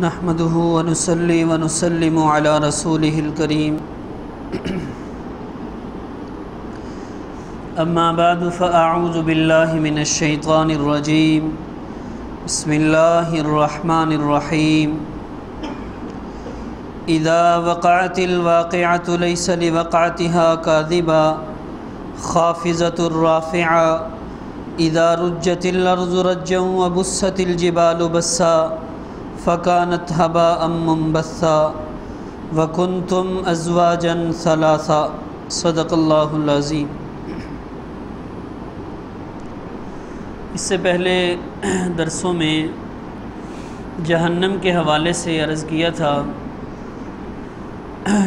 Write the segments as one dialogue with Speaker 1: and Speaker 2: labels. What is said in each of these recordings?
Speaker 1: نحمده ونصلي ونسلم على رسوله الكريم أما بعد فأعوذ بالله من الشيطان الرجيم بسم الله الرحمن الرحيم إذا وقعت الواقعة ليس لوقعتها كاذبة خافضة رافعة إذا رجت الأرض رجا وبست الجبال بسا فكانت هباء منبثا وكنتم أزواجا ثلاثا صدق اللہ العظیم۔ اس سے پہلے درسوں میں جہنم کے حوالے سے عرض کیا تھا،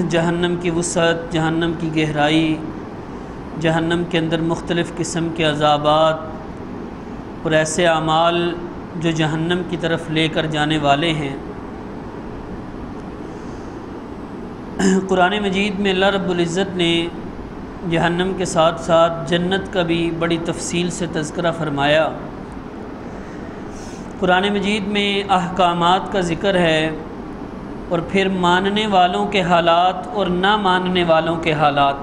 Speaker 1: جہنم کی وسعت، جہنم کی گہرائی، جہنم کے اندر مختلف قسم کے عذابات اور ایسے اعمال جو جہنم کی طرف لے کر جانے والے ہیں۔ قرآن مجید میں اللہ رب العزت نے جہنم کے ساتھ ساتھ جنت کا بھی بڑی تفصیل سے تذکرہ فرمایا۔ قرآن مجید میں احکامات کا ذکر ہے اور پھر ماننے والوں کے حالات اور نہ ماننے والوں کے حالات۔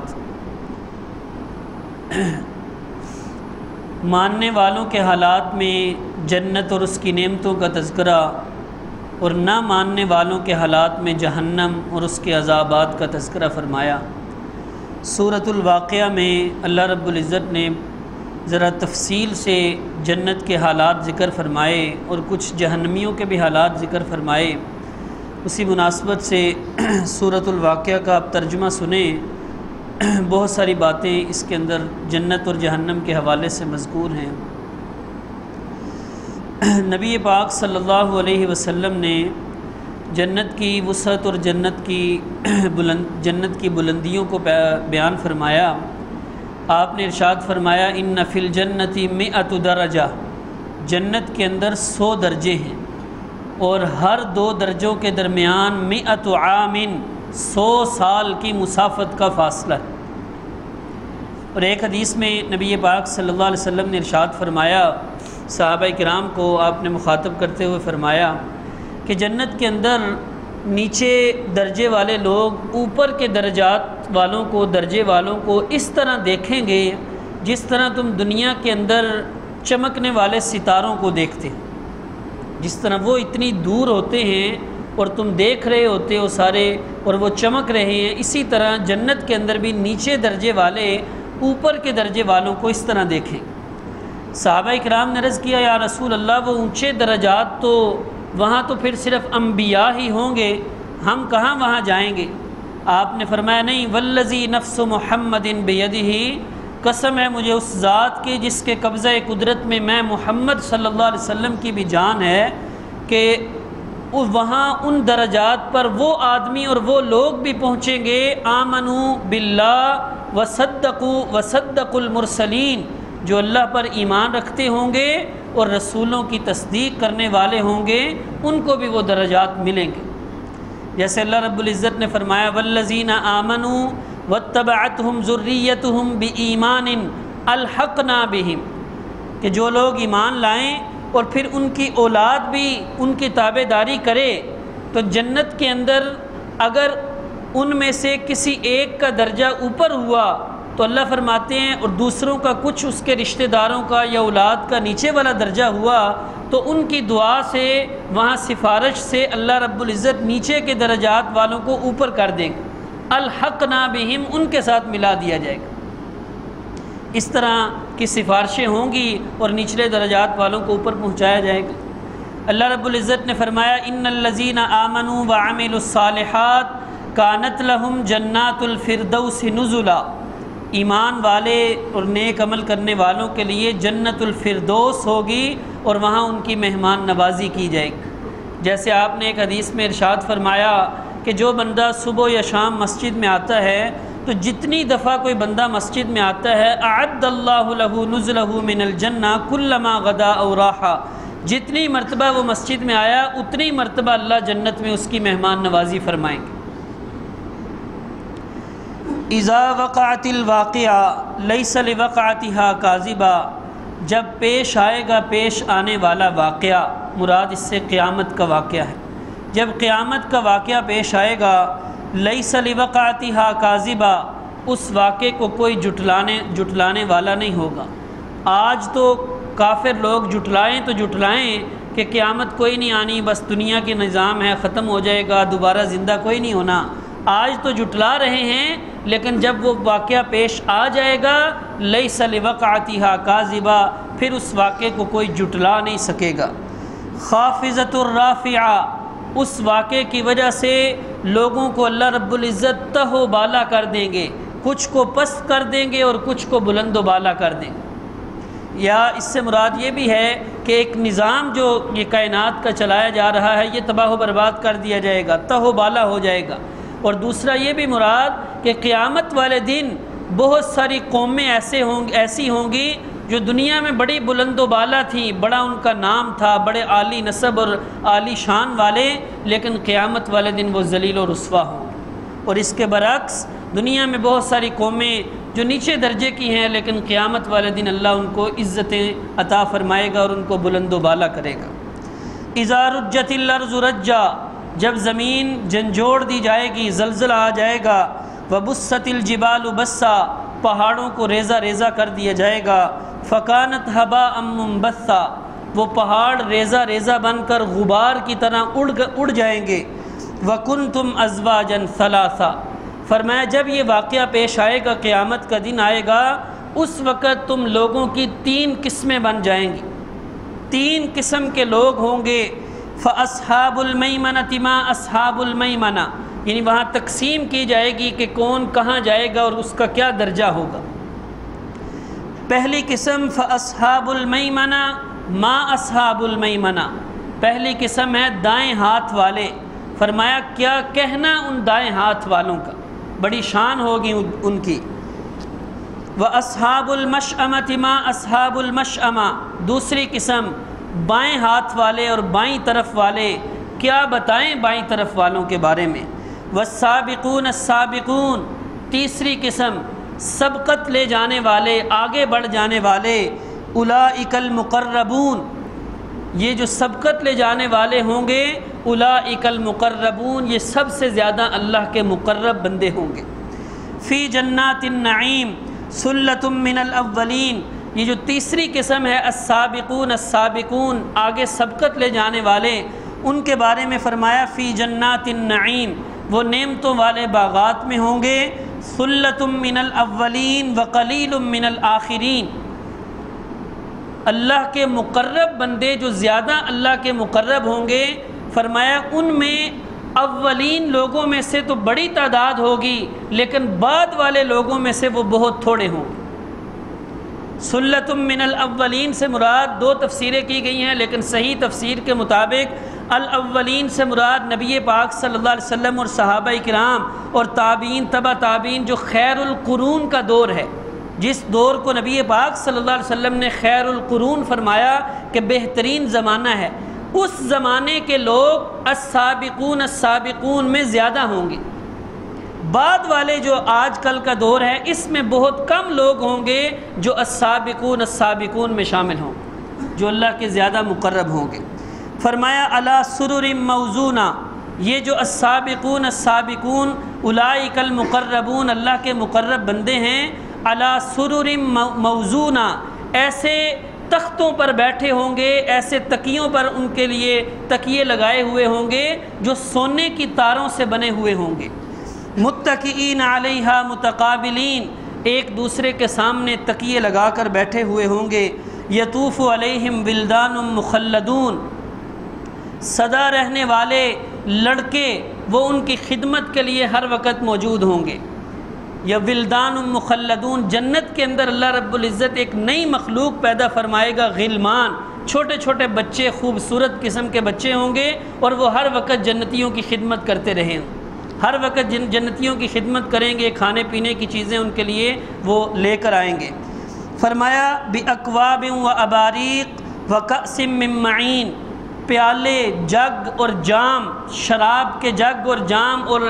Speaker 1: ماننے والوں کے حالات میں جنت اور اس کی نعمتوں کا تذکرہ، اور نہ ماننے والوں کے حالات میں جہنم اور اس کے عذابات کا تذکرہ فرمایا۔ سورۃ الواقعہ میں اللہ رب العزت نے ذرا تفصیل سے جنت کے حالات ذکر فرمائے اور کچھ جہنمیوں کے بھی حالات ذکر فرمائے۔ اسی مناسبت سے سورۃ الواقعہ کا آپ ترجمہ سنیں، بہت ساری باتیں اس کے اندر جنت اور جہنم کے حوالے سے مذکور ہیں۔ نبی پاک صلی اللہ علیہ وسلم نے جنت کی وسعت اور جنت کی بلندیوں کو بیان فرمایا۔ آپ نے ارشاد فرمایا ان فی الجنت 100 درجہ، جنت کے اندر 100 درجے ہیں، اور ہر 2 درجوں کے درمیان 100 عام 100 سال کی مسافت کا فاصلہ ہے۔ اور ایک حدیث میں نبی پاک صلی اللہ علیہ وسلم نے ارشاد فرمایا، صحابہ کرام کو آپ نے مخاطب کرتے ہوئے فرمایا کہ جنت کے اندر نیچے درجے والے لوگ اوپر کے درجات والوں کو، درجے والوں کو اس طرح دیکھیں گے جس طرح تم دنیا کے اندر چمکنے والے ستاروں کو دیکھتے ہیں۔ جس طرح وہ اتنی دور ہوتے ہیں اور تم دیکھ رہے ہوتے ہو سارے اور وہ چمک رہے ہیں، اسی طرح جنت کے اندر بھی نیچے درجے والے اوپر کے درجے والوں کو اس طرح دیکھیں۔ صحابہ کرام نے عرض کیا، یا رسول اللہ وہ اونچے درجات تو وہاں تو پھر صرف انبیاء ہی ہوں گے، ہم کہاں وہاں جائیں گے؟ آپ نے فرمایا نہیں، والذی نفس محمد بیدہ، قسم ہے مجھے اس ذات کی جس کے قبضہ قدرت میں میں محمد صلی اللہ علیہ وسلم کی بھی جان ہے، کہ وہاں ان درجات پر وہ آدمی اور وہ لوگ بھی پہنچیں گے آمنوا باللہ وصدقوا المرسلین، جو اللہ پر ایمان رکھتے ہوں گے اور رسولوں کی تصدیق کرنے والے ہوں گے، ان کو بھی وہ درجات ملیں گے۔ جیسے اللہ رب العزت نے فرمایا والذین آمنوا واتبعتہم ذریتہم بایمان الحقنا بہم، کہ جو لوگ ایمان لائیں اور پھر ان کی اولاد بھی ان کی تابع داری کرے، تو جنت کے اندر اگر ان میں سے کسی ایک کا درجہ اوپر ہوا تو اللہ فرماتے ہیں، اور دوسروں کا کچھ اس کے رشتہ داروں کا یا اولاد کا نیچے والا درجہ ہوا، تو ان کی دعا سے، وہاں سفارش سے اللہ رب العزت نیچے کے درجات والوں کو اوپر کر دیں گے، الحقنا بہم، ان کے ساتھ ملا دیا جائے گا۔ اس طرح کی سفارشیں ہوں گی اور نچلے درجات والوں کو اوپر پہنچایا جائے گا۔ اللہ رب العزت نے فرمایا ان الذین آمنوا وعملوا الصالحات کانت لہم جنات الفردوس نزلا، ایمان والے اور نیک عمل کرنے والوں کے لیے جنت الفردوس ہوگی اور وہاں ان کی مہمان نوازی کی جائے گی۔ جیسے آپ نے ایک حدیث میں ارشاد فرمایا کہ جو بندہ صبح یا شام مسجد میں آتا ہے، تو جتنی دفعہ کوئی بندہ مسجد میں آتا ہے، اعد اللہ لہ نزلہ من الجنہ کلما غدا او راحا، جتنی مرتبہ وہ مسجد میں آیا اتنی مرتبہ اللہ جنت میں اس کی مہمان نوازی فرمائیں گے۔ اذا وقعت الواقعہ لیس لوقعتها کاذبہ، جب پیش آئے گا پیش آنے والا واقعہ، مراد اس سے قیامت کا واقعہ ہے۔ جب قیامت کا واقعہ پیش آئے گا، لیس لوقعتھا کاذبا، اس واقعے کو کوئی جھٹلانے والا نہیں ہوگا۔ آج تو کافر لوگ جھٹلائیں تو جھٹلائیں کہ قیامت کوئی نہیں آنی، بس دنیا کے نظام ہے، ختم ہو جائے گا، دوبارہ زندہ کوئی نہیں ہونا۔ آج تو جھٹلا رہے ہیں، لیکن جب وہ واقعہ پیش آ جائے گا لیس لوقعتھا کاذبا، پھر اس واقعے کو کوئی جھٹلا نہیں سکے گا۔ خافضۃ الرافعہ، اس واقعے کی وجہ سے لوگوں کو اللہ رب العزت تہ و بالا کر دیں گے، کچھ کو پست کر دیں گے اور کچھ کو بلند و بالا کر دیں گے۔ یا اس سے مراد یہ بھی ہے کہ ایک نظام جو یہ کائنات کا چلایا جا رہا ہے یہ تباہ و برباد کر دیا جائے گا، تہ و بالا ہو جائے گا۔ اور دوسرا یہ بھی مراد کہ قیامت والے دن بہت ساری قومیں ایسی ہوں گی جو دنیا میں بڑی بلند و بالا تھیں، بڑا ان کا نام تھا، بڑے عالی نسب اور عالی شان والے، لیکن قیامت والے دن وہ ذلیل و رسوا ہوں۔ اور اس کے برعکس دنیا میں بہت ساری قومیں جو نیچے درجے کی ہیں، لیکن قیامت والے دن اللہ ان کو عزتیں عطا فرمائے گا اور ان کو بلند و بالا کرے گا۔ اذا رجت الارض رجا، جب زمین جھنجھوڑ دی جائے گی، زلزلہ آ جائے گا۔ وبست الجبال بسا، پہاڑوں کو ریزہ ریزہ کر دیا جائے گا۔ فکانت ہباء منبثا، وہ پہاڑ ریزہ ریزہ بن کر غبار کی طرح اڑ جائیں گے۔ وکنتم ازواجا ثلاثا، فرمایا جب یہ واقعہ پیش آئے گا، قیامت کا دن آئے گا، اس وقت تم لوگوں کی 3 قسمیں بن جائیں گی، 3 قسم کے لوگ ہوں گے۔ فاصحاب المیمنۃ ما اصحاب المیمنہ، یعنی وہاں تقسیم کی جائے گی کہ کون کہاں جائے گا اور اس کا کیا درجہ ہوگا۔ پہلی قسم فاصحاب المیمنہ ما اصحاب المیمنہ، پہلی قسم ہے دائیں ہاتھ والے۔ فرمایا کیا کہنا ان دائیں ہاتھ والوں کا، بڑی شان ہوگی ان کی۔ وَأَصْحَابُ الْمَشْأَمَةِ مَا أَصْحَابُ الْمَشْأَمَةِ، دوسری قسم بائیں ہاتھ والے اور بائیں طرف والے، کیا بتائیں بائیں طرف والوں کے بارے میں۔ وَالسَّابِقُونَ السَّابِقُونَ، تیسری قسم سبقت لے جانے والے، آگے بڑھ جانے والے۔ اولئک المقربون، یہ جو سبقت لے جانے والے ہوں گے، اولئک المقربون، یہ سب سے زیادہ اللہ کے مقرب بندے ہوں گے۔ فی جنات النعیم ثلۃ من الاولین، یہ جو تیسری قسم ہے السابقون السابقون، آگے سبقت لے جانے والے، ان کے بارے میں فرمایا فی جنات النعیم، وہ نعمتوں والے باغات میں ہوں گے۔ ثلۃ من الاولین وقلیل من الآخرین، اللہ کے مقرب بندے جو زیادہ اللہ کے مقرب ہوں گے، فرمایا ان میں اولین لوگوں میں سے تو بڑی تعداد ہوگی، لیکن بعد والے لوگوں میں سے وہ بہت تھوڑے ہوں گے۔ ثلۃ من الاولین سے مراد 2 تفسیریں کی گئی ہیں، لیکن صحیح تفسیر کے مطابق الاولین سے مراد نبی پاک صلی اللہ علیہ وسلم اور صحابہ کرام اور تابعین، تبع تابعین، جو خیر القرون کا دور ہے، جس دور کو نبی پاک صلی اللہ علیہ وسلم نے خیر القرون فرمایا کہ بہترین زمانہ ہے، اس زمانے کے لوگ السابقون السابقون میں زیادہ ہوں گے۔ بعد والے جو آج کل کا دور ہے، اس میں بہت کم لوگ ہوں گے جو السابقون السابقون میں شامل ہوں، جو اللہ کے زیادہ مقرب ہوں گے۔ فرمایا علی سرر موضونہ، یہ جو السابقون السابقون اولئک المقربون، اللہ کے مقرب بندے ہیں، علی سرر موضونہ، ایسے تختوں پر بیٹھے ہوں گے، ایسے تکیوں پر ان کے لیے تکیے لگائے ہوئے ہوں گے جو سونے کی تاروں سے بنے ہوئے ہوں گے۔ متکئین علیہا متقابلین، ایک دوسرے کے سامنے تکیے لگا کر بیٹھے ہوئے ہوں گے۔ یطوف علیہم ولدان مخلدون، سدا رہنے والے لڑکے وہ ان کی خدمت کے لیے ہر وقت موجود ہوں گے۔ یا ولدان مخلدون، جنت کے اندر اللہ رب العزت ایک نئی مخلوق پیدا فرمائے گا، غلمان، چھوٹے چھوٹے بچے، خوبصورت قسم کے بچے ہوں گے، اور وہ ہر وقت جنتیوں کی خدمت کرتے رہیں، ہر وقت جنتیوں کی خدمت کریں گے، کھانے پینے کی چیزیں ان کے لیے وہ لے کر آئیں گے۔ فرمایا بِأَكْوَابٍ وَأَبَارِيقٍ وَكَأْسٍ مِّن مَّعِينٍ، پیالے، جگ اور جام، شراب کے جگ اور جام اور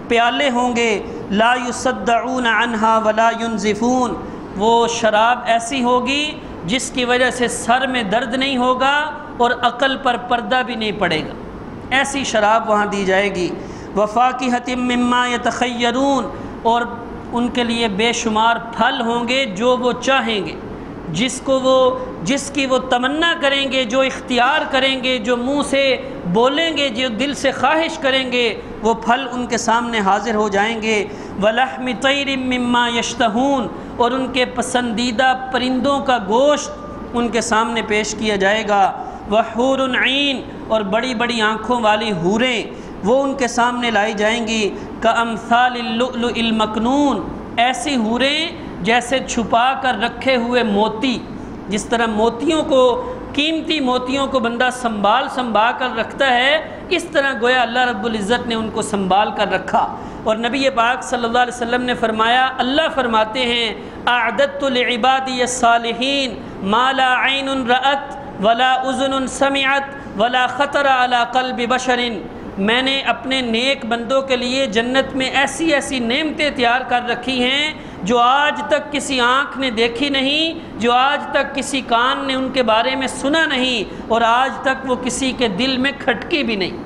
Speaker 1: پیالے ہوں گے۔ لا يصدعون عنها ولا ينزفون، وہ شراب ایسی ہوگی جس کی وجہ سے سر میں درد نہیں ہوگا اور عقل پر پردہ بھی نہیں پڑے گا۔ ایسی شراب وہاں دی جائے گی۔ وفاکہۃ مما یتخیرون، اور ان کے لیے بے شمار پھل ہوں گے جو وہ چاہیں گے، جس کی وہ تمنا کریں گے، جو اختیار کریں گے، جو منہ سے بولیں گے، جو دل سے خواہش کریں گے، وہ پھل ان کے سامنے حاضر ہو جائیں گے۔ وَلَحْمِ طَيْرٍ مِّمَّا يَشْتَهُونَ، اور ان کے پسندیدہ پرندوں کا گوشت ان کے سامنے پیش کیا جائے گا۔ وَحُورٌ عِین، اور بڑی بڑی آنکھوں والی حوریں وہ ان کے سامنے لائی جائیں گی۔ کَأَمْثَالِ اللُّؤْلُؤِ الْمَكْنُونِ، ایسی حوریں جیسے چھپا کر رکھے ہوئے موتی، جس طرح موتیوں کو، قیمتی موتیوں کو بندہ سنبھال کر رکھتا ہے، اس طرح گویا اللہ رب العزت نے ان کو سنبھال کر رکھا۔ اور نبی پاک صلی اللہ علیہ وسلم نے فرمایا، اللہ فرماتے ہیں اعددت لعبادی الصالحین ما لا عین رأت ولا اذن سمعت ولا خطر علی قلب بشر، میں نے اپنے نیک بندوں کے لیے جنت میں ایسی ایسی نعمتیں تیار کر رکھی ہیں جو آج تک کسی آنکھ نے دیکھی نہیں، جو آج تک کسی کان نے ان کے بارے میں سنا نہیں، اور آج تک وہ کسی کے دل میں کھٹکی بھی نہیں۔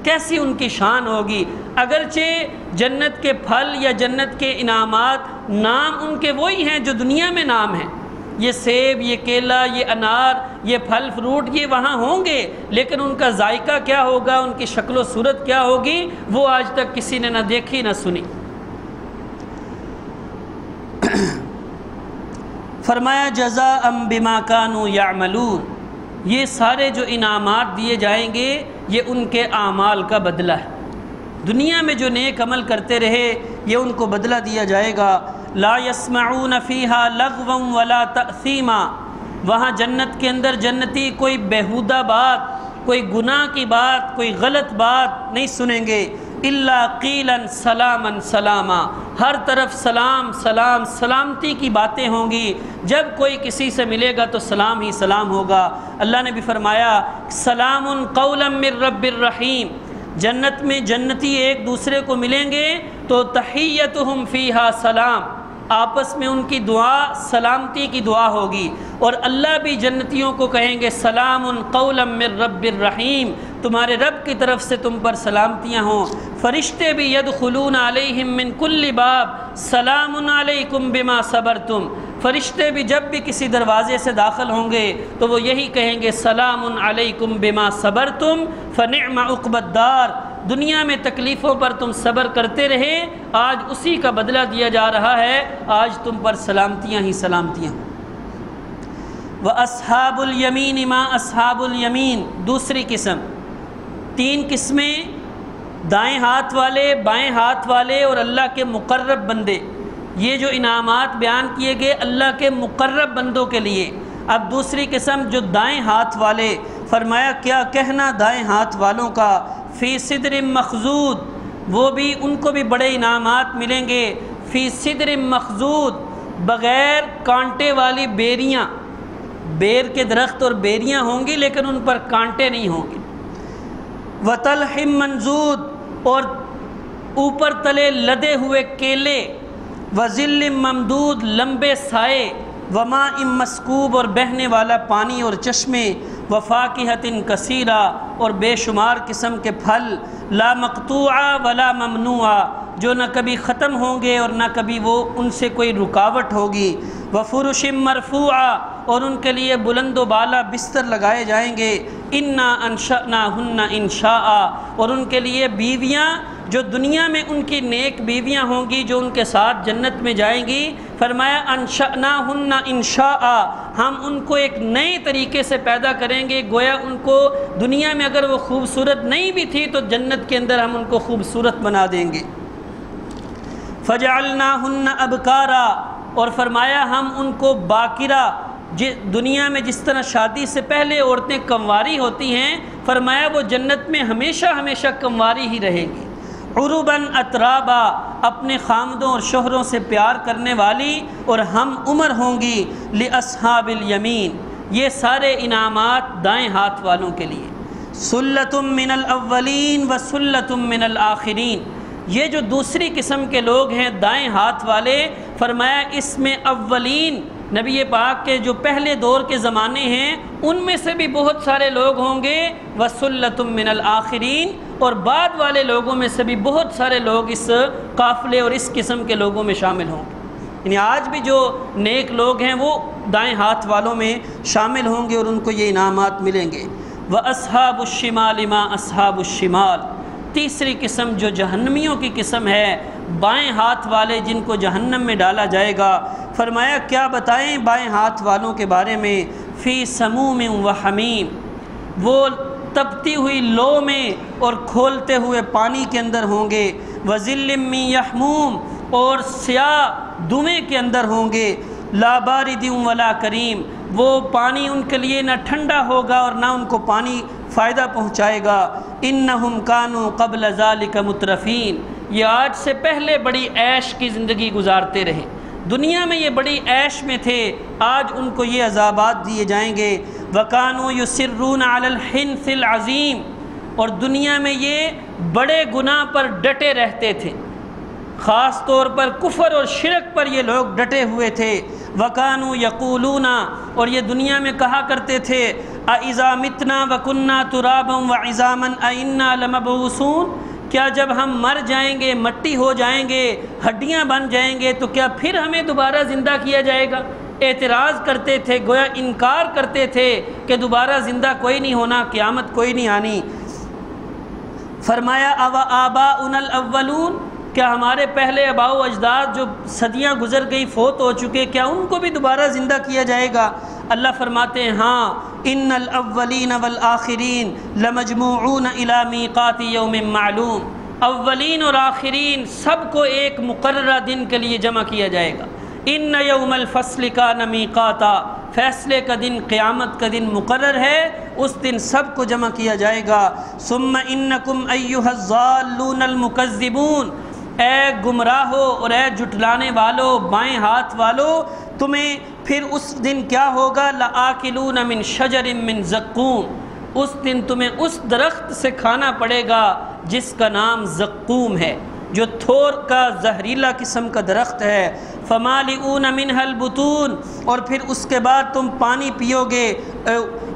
Speaker 1: کیسی ان کی شان ہوگی، اگرچہ جنت کے پھل یا جنت کے انعامات نام ان کے وہی ہیں جو دنیا میں نام ہیں، یہ سیب، یہ کیلا، یہ انار، یہ پھل فروٹ، یہ وہاں ہوں گے، لیکن ان کا ذائقہ کیا ہوگا، ان کی شکل و صورت کیا ہوگی، وہ آج تک کسی نے نہ دیکھی نہ سنی۔ فرمایا جزاء بما كانوا يعملون، یہ سارے جو انعامات دیے جائیں گے یہ ان کے اعمال کا بدلہ ہے، دنیا میں جو نیک عمل کرتے رہے یہ ان کو بدلہ دیا جائے گا۔ لا يسمعون فيها لغوا ولا تأثیما، وہاں جنت کے اندر جنتی کوئی بیہودہ بات، کوئی گناہ کی بات، کوئی غلط بات نہیں سنیں گے۔ الا قیلا سلاما سلاما، ہر طرف سلام سلام سلامتی کی باتیں ہوں گی، جب کوئی کسی سے ملے گا تو سلام ہی سلام ہوگا۔ اللہ نے بھی فرمایا سلام قولا من رب الرحیم، جنت میں جنتی ایک دوسرے کو ملیں گے تو تحیتہم فیہا سلام، آپس میں ان کی دعا سلامتی کی دعا ہوگی، اور اللہ بھی جنتیوں کو کہیں گے سلام قولا من رب الرحیم، تمہارے رب کی طرف سے تم پر سلامتیاں ہوں۔ فرشتے بھی یدخلون علیہم من کل باب سلام علیکم بما صبرتم، فرشتے بھی جب بھی کسی دروازے سے داخل ہوں گے تو وہ یہی کہیں گے سلام علیکم بما صبرتم فنعم عقبی الدار، دنیا میں تکلیفوں پر تم صبر کرتے رہے، آج اسی کا بدلہ دیا جا رہا ہے، آج تم پر سلامتیاں ہی سلامتیاں۔ وَأَصْحَابُ الْيَمِينِ مَا أَصْحَابُ الْيَمِينِ، دوسری قسم، تین قسمیں، دائیں ہاتھ والے، بائیں ہاتھ والے اور اللہ کے مقرب بندے، یہ جو انعامات بیان کیے گئے اللہ کے مقرب بندوں کے لیے۔ اب دوسری قسم جو دائیں ہاتھ والے، فرمایا کیا کہنا دائیں ہاتھ والوں کا، فی صدر مخضود، وہ بھی ان کو بھی بڑے انعامات ملیں گے، فی صدر مخضود، بغیر کانٹے والی بیریاں، بیر کے درخت اور بیریاں ہوں گی لیکن ان پر کانٹے نہیں ہوں گے۔ وطلح منضود، اور اوپر تلے لدے ہوئے کیلے، وظل ممدود، لمبے سائے، وماء مسکوب، اور بہنے والا پانی اور چشمے، وفاکہۃ کثیرہ، اور بے شمار قسم کے پھل، لا مقطوعہ ولا ممنوعہ، جو نہ کبھی ختم ہوں گے اور نہ کبھی وہ ان سے کوئی رکاوٹ ہوگی۔ وفرش مرفوعہ، اور ان کے لیے بلند و بالا بستر لگائے جائیں گے۔ انا انشأناہن انشاء، اور ان کے لیے بیویاں جو دنیا میں ان کی نیک بیویاں ہوں گی جو ان کے ساتھ جنت میں جائیں گی، فرمایا انشأناہن انشاء، ہم ان کو ایک نئے طریقے سے پیدا کریں گے، گویا ان کو دنیا میں اگر وہ خوبصورت نہیں بھی تھی تو جنت کے اندر ہم ان کو خوبصورت بنا دیں گے۔ فجعلناہن ابکارا، اور فرمایا ہم ان کو باکرہ، دنیا میں جس طرح شادی سے پہلے عورتیں کنواری ہوتی ہیں، فرمایا وہ جنت میں ہمیشہ ہمیشہ کنواری ہی رہیں گی۔ عرباً اترابا، اپنے خامدوں اور شوہروں سے پیار کرنے والی اور ہم عمر ہوں گی۔ لاصحاب الیمین، یہ سارے انعامات دائیں ہاتھ والوں کے لیے۔ سلۃ من الاولین وسلۃ من الآخرین، یہ جو دوسری قسم کے لوگ ہیں دائیں ہاتھ والے، فرمایا اس میں اولین نبی پاک کے جو پہلے دور کے زمانے ہیں ان میں سے بھی بہت سارے لوگ ہوں گے، وَسُلَّةٌ مِّنَ الْآخِرِينَ، اور بعد والے لوگوں میں سے بھی بہت سارے لوگ اس قافلے اور اس قسم کے لوگوں میں شامل ہوں گے۔ یعنی آج بھی جو نیک لوگ ہیں وہ دائیں ہاتھ والوں میں شامل ہوں گے اور ان کو یہ انعامات ملیں گے۔ وَأَصْحَابُ الشِّمَالِ مَا أَصْحَابُ الشِّمَالِ، تیسری قسم جو جہنمیوں کی قسم ہے، بائیں ہاتھ والے جن کو جہنم میں ڈالا جائے گا۔ فرمایا کیا بتائیں بائیں ہاتھ والوں کے بارے میں؟ فی سموم و حمیم، وہ تپتی ہوئی لو میں اور کھولتے ہوئے پانی کے اندر ہوں گے، وظل من یحموم، اور سیاہ دھویں کے اندر ہوں گے، لا بارد ولا کریم، وہ پانی ان کے لیے نہ ٹھنڈا ہوگا اور نہ ان کو پانی فائدہ پہنچائے گا۔ انہم کانوا قبل ذالک مترفین، یہ آج سے پہلے بڑی عیش کی زندگی گزارتے رہے، دنیا میں یہ بڑی عیش میں تھے، آج ان کو یہ عذابات دیے جائیں گے۔ وَكَانُوا يُصِرُّونَ عَلَى الْحِنثِ الْعَظِيمِ، اور دنیا میں یہ بڑے گناہ پر ڈٹے رہتے تھے، خاص طور پر کفر اور شرک پر یہ لوگ ڈٹے ہوئے تھے۔ وَكَانُوا يَقُولُونَ، اور یہ دنیا میں کہا کرتے تھے، أَإِذَا مِتْنَا وَكُنَّا تُرَابًا وَعِظَامًا أَإِنَّا لَمَبْعُوثُونَ، کیا جب ہم مر جائیں گے، مٹی ہو جائیں گے، ہڈیاں بن جائیں گے تو کیا پھر ہمیں دوبارہ زندہ کیا جائے گا؟ اعتراض کرتے تھے، گویا انکار کرتے تھے کہ دوبارہ زندہ کوئی نہیں ہونا، قیامت کوئی نہیں آنی۔ فرمایا أَوَآبَاؤُنَا الْأَوَّلُونَ، کیا ہمارے پہلے آباء و اجداد جو صدیاں گزر گئی، فوت ہو چکے، کیا ان کو بھی دوبارہ زندہ کیا جائے گا؟ اللہ فرماتے ہیں ہاں، ان الاولین والآخرین لمجموعون الی میقات یوم معلوم، اولین اور آخرین سب کو ایک مقررہ دن کے لیے جمع کیا جائے گا۔ ان یوم الفصل کان میقاتا، فیصلے کا دن، قیامت کا دن مقرر ہے، اس دن سب کو جمع کیا جائے گا۔ ثم انکم ایھا الضالون المکذبون، اے گمراہو اور اے جھٹلانے والو، بائیں ہاتھ والو، تمہیں پھر اس دن کیا ہوگا؟ لآکلون من شجر من زقوم، اس دن تمہیں اس درخت سے کھانا پڑے گا جس کا نام زقوم ہے، جو تھور کا زہریلا قسم کا درخت ہے۔ فمالئون منها البطون، اور پھر اس کے بعد تم پانی پیو گے،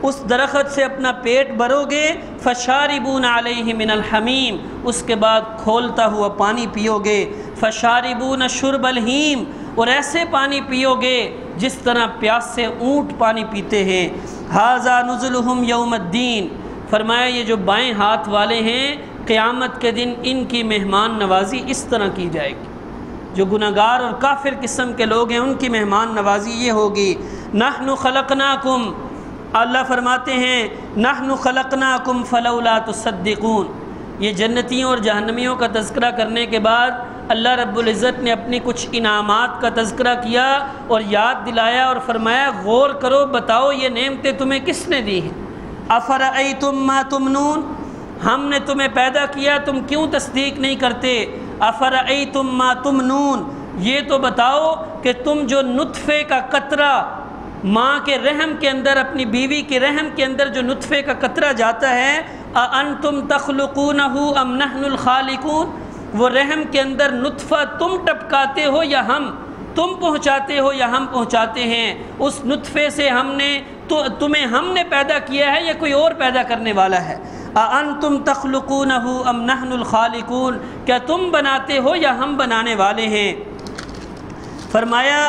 Speaker 1: اس درخت سے اپنا پیٹ بھرو گے۔ فشاربون علیہ من الحمیم، اس کے بعد کھولتا ہوا پانی پیو گے۔ فشاربون شرب الہیم، اور ایسے پانی پیو گے جس طرح پیاس سے اونٹ پانی پیتے ہیں۔ ھذا نزلہم یوم الدین، فرمایا یہ جو بائیں ہاتھ والے ہیں، قیامت کے دن ان کی مہمان نوازی اس طرح کی جائے گی۔ جو گناہگار اور کافر قسم کے لوگ ہیں ان کی مہمان نوازی یہ ہوگی۔ نحن خلقناکم، اللہ فرماتے ہیں نحن خلقناکم فلولا تصدقون۔ یہ جنتیوں اور جہنمیوں کا تذکرہ کرنے کے بعد اللہ رب العزت نے اپنی کچھ انعامات کا تذکرہ کیا اور یاد دلایا اور فرمایا غور کرو، بتاؤ یہ نعمتیں تمہیں کس نے دی ہیں؟ افرأیتم ما تمنون، ہم نے تمہیں پیدا کیا، تم کیوں تصدیق نہیں کرتے؟ افرأیتم ما تمنون، یہ تو بتاؤ کہ تم جو نطفے کا قطرہ ماں کے رحم کے اندر، اپنی بیوی کے رحم کے اندر جو نطفے کا قطرہ جاتا ہے، اَأَنْتُمْ تَخْلُقُونَهُ أَمْ نَحْنُ الْخَالِقُونَ، وہ رحم کے اندر نطفہ تم ٹپکاتے ہو یا ہم، تم پہنچاتے ہو یا ہم پہنچاتے ہیں؟ اس نطفے سے تمہیں ہم نے پیدا کیا ہے یا کوئی اور پیدا کرنے والا ہے؟ اَأَنْتُمْ تَخْلُقُونَهُ أَمْ نَحْنُ الْخَالِقُونَ، کیا تم بناتے ہو یا ہم بنانے والے ہیں؟ فرمایا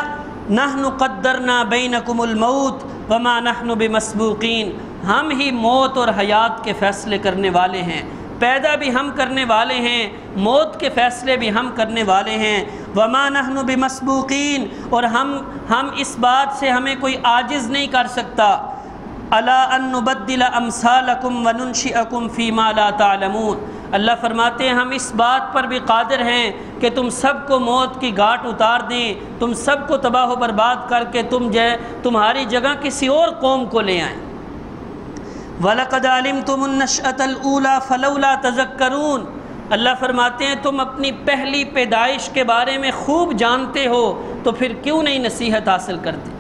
Speaker 1: نَحْنُ قَدَّرْنَا بَيْنَكُمُ الْمَوْتَ وَمَا نَحْنُ بِمَسْبُوقِينَ، ہم ہی موت اور حیات کے فیصلے کرنے والے ہیں، پیدا بھی ہم کرنے والے ہیں، موت کے فیصلے بھی ہم کرنے والے ہیں۔ وَمَا نَحْنُ بِمَسْبُوقِينَ، اور ہم اس بات سے ہمیں کوئی عاجز نہیں کر سکتا۔ أَلَا أَن نُبَدِّلَ أَمْثَالَكُمْ وَنُنْشِئَكُمْ فِي مَا لَا تَعْلَمُونَ، اللہ فرماتے ہیں ہم اس بات پر بھی قادر ہیں کہ تم سب کو موت کی گھاٹ اتار دیں، تم سب کو تباہ و برباد کر کے تمہاری جگہ کسی اور قوم کو لے آئیں۔ وَلَقَدْ عَلِمْتُمُ النَّشْأَةَ الْأُولَى فَلَوْلَا تَذَكَّرُونَ، اللہ فرماتے ہیں تم اپنی پہلی پیدائش کے بارے میں خوب جانتے ہو تو پھر کیوں نہیں نصیحت حاصل کرتے؟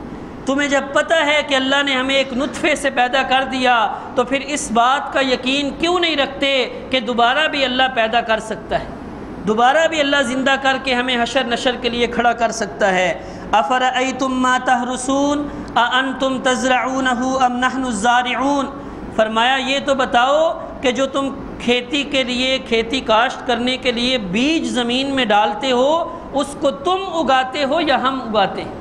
Speaker 1: تمہیں جب پتہ ہے کہ اللہ نے ہمیں ایک نطفے سے پیدا کر دیا تو پھر اس بات کا یقین کیوں نہیں رکھتے کہ دوبارہ بھی اللہ پیدا کر سکتا ہے، دوبارہ بھی اللہ زندہ کر کے ہمیں حشر نشر کے لیے کھڑا کر سکتا ہے۔ افرأیتم ما تحرثون اانتم تزرعونہ ام نحن الزارعون، فرمایا یہ تو بتاؤ کہ جو تم کھیتی کے لیے، کھیتی کاشت کرنے کے لیے بیج زمین میں ڈالتے ہو اس کو تم اگاتے ہو یا ہم اگاتے ہیں؟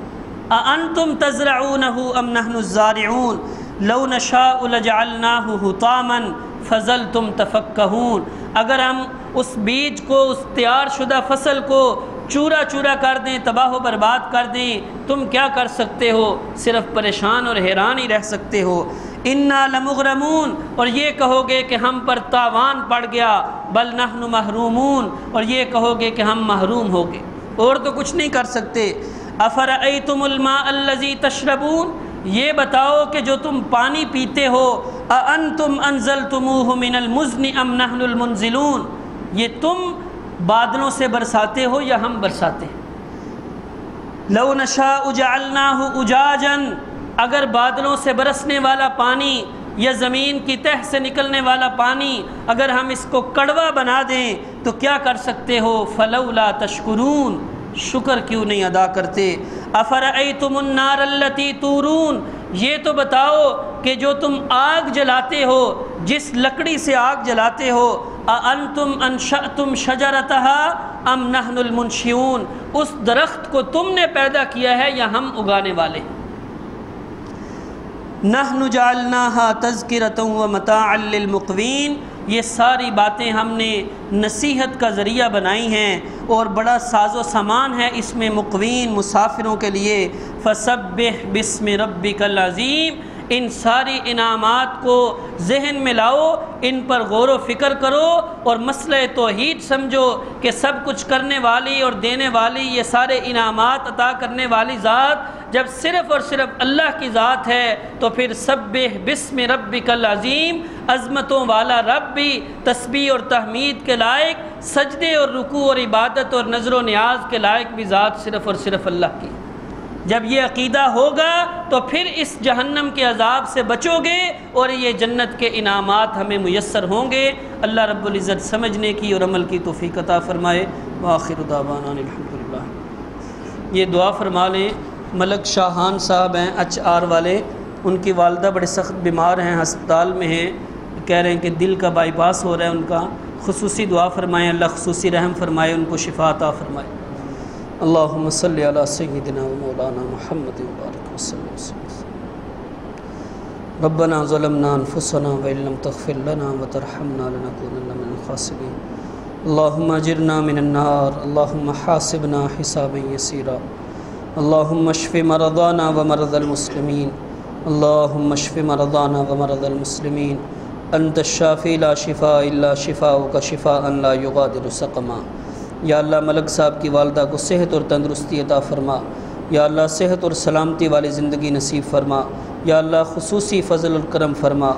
Speaker 1: اانتم تزرعونہ ام نحن الزارعون لو نشاء لجعلناہ حطاما فظلتم تفکہون، اگر ہم اس بیج کو، اس تیار شدہ فصل کو چورا چورا کر دیں، تباہ و برباد کر دیں، تم کیا کر سکتے ہو؟ صرف پریشان اور حیران ہی رہ سکتے ہو۔ انا لمغرمون، اور یہ کہو گے کہ ہم پر تاوان پڑ گیا، بل نحن محرومون، اور یہ کہو گے کہ ہم محروم ہو گئے، اور تو کچھ نہیں کر سکتے۔ افرأیتم الماء الذی تشربون، یہ بتاؤ کہ جو تم پانی پیتے ہو، اانتم انزلتموہ من المزن ام نحن المنزلون، یہ تم بادلوں سے برساتے ہو یا ہم برساتے ہیں؟ لو نشاء جعلناہ اجاجا، اگر بادلوں سے برسنے والا پانی یا زمین کی تہ سے نکلنے والا پانی اگر ہم اس کو کڑوا بنا دیں تو کیا کر سکتے ہو؟ فلولا تشکرون، شکر کیوں نہیں ادا کرتے؟ افرأیتم النار التی تورون، یہ تو بتاؤ کہ جو تم آگ جلاتے ہو، جس لکڑی سے آگ جلاتے ہو، اانتم انشأتم شجرتها ام نحن المنشئون، اس درخت کو تم نے پیدا کیا ہے یا ہم اگانے والے ہیں؟ نحن جعلناها تذکرۃ ومتاعا للمقوین، یہ ساری باتیں ہم نے نصیحت کا ذریعہ بنائی ہیں اور بڑا ساز و سامان ہے اس میں مقوین، مسافروں کے لیے۔ فسبح باسم ربک العظیم، ان ساری انعامات کو ذہن میں لاؤ، ان پر غور و فکر کرو اور مسئلہ توحید سمجھو کہ سب کچھ کرنے والی اور دینے والی، یہ سارے انعامات عطا کرنے والی ذات جب صرف اور صرف اللہ کی ذات ہے تو پھر سبح باسم ربک العظیم، عظمتوں والا رب بھی تسبیح اور تحمید کے لائق، سجدے اور رکوع اور عبادت اور نظر و نیاز کے لائق بھی ذات صرف اور صرف اللہ کی۔ جب یہ عقیدہ ہوگا تو پھر اس جہنم کے عذاب سے بچو گے اور یہ جنت کے انعامات ہمیں میسر ہوں گے۔ اللہ رب العزت سمجھنے کی اور عمل کی توفیق عطا فرمائے۔ وآخر دعوانا الحمدللہ۔ یہ دعا فرما لیں، ملک شاہان صاحب ہیں HR والے، ان کی والدہ بڑے سخت بیمار ہیں، ہسپتال میں ہیں، کہہ رہے ہیں کہ دل کا بائی پاس ہو رہا ہے ان کا، خصوصی دعا فرمائیں، اللہ خصوصی رحم فرمائے، ان کو شفا عطا فرمائے۔ اللہم صلی علی سیدنا و مولانا محمد وبارک وسلم۔ ربنا ظلمنا انفسنا وان لم تغفر لنا وترحمنا لنکونن من الخاسرین۔ اللہم اجرنا من النار، اللہم حاسبنا حسابا یسیرا، اللہم اشف مرضانا ومرضى المسلمین، اللہم اشف مرضانا ومرضى المسلمین، انت الشافی لا شفاء الا شفاؤک شفاء لا یغادر سقما۔ یا اللہ ملک صاحب کی والدہ کو صحت اور تندرستی عطا فرما، یا اللہ صحت اور سلامتی والی زندگی نصیب فرما، یا اللہ خصوصی فضل اور کرم فرما،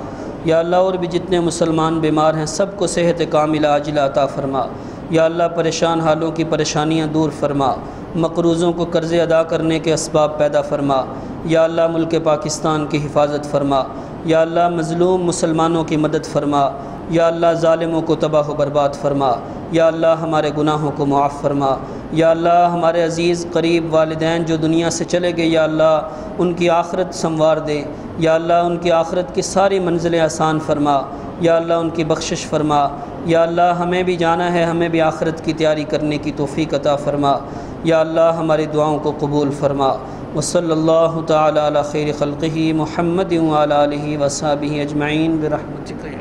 Speaker 1: یا اللہ اور بھی جتنے مسلمان بیمار ہیں سب کو صحت کاملہ عاجلہ عطا فرما، یا اللہ پریشان حالوں کی پریشانیاں دور فرما، مقروضوں کو قرض ادا کرنے کے اسباب پیدا فرما، یا اللہ ملک پاکستان کی حفاظت فرما، یا اللہ مظلوم مسلمانوں کی مدد فرما، یا اللہ ظالموں کو تباہ و برباد فرما، یا اللہ ہمارے گناہوں کو معاف فرما، یا اللہ ہمارے عزیز قریب والدین جو دنیا سے چلے گئے، یا اللہ ان کی آخرت سنوار دے، یا اللہ ان کی آخرت کی ساری منزلیں آسان فرما، یا اللہ ان کی بخشش فرما، یا اللہ ہمیں بھی جانا ہے، ہمیں بھی آخرت کی تیاری کرنے کی توفیق عطا فرما، یا اللہ ہماری دعاؤں کو قبول فرما۔ وصلی اللہ تعالی علی خیر خلقہ محمد وعلی آلہ وصحبہ اجمعین برحمتک۔